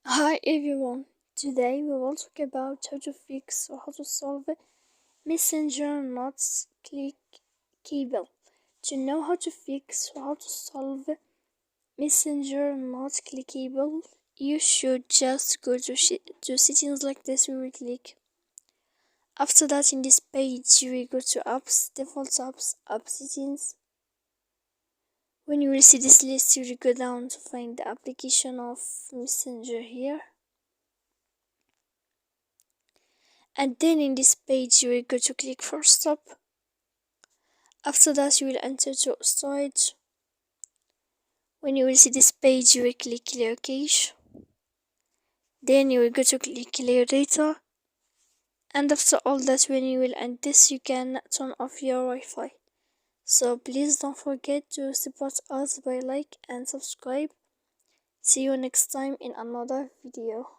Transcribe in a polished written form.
Hi everyone, today we will talk about how to fix or how to solve messenger not clickable. To know how to fix or how to solve messenger not clickable, you should just go to settings like this. We will click. After that, in this page, you will go to apps, default apps, app settings. When you will see this list, you will go down to find the application of messenger here. And then in this page you will go to click for stop. After that you will enter to storage. When you will see this page you will click clear cache. Then you will go to click clear data. And after all that, when you will end this, you can turn off your Wi-Fi. So please don't forget to support us by like and subscribe. See you next time in another video.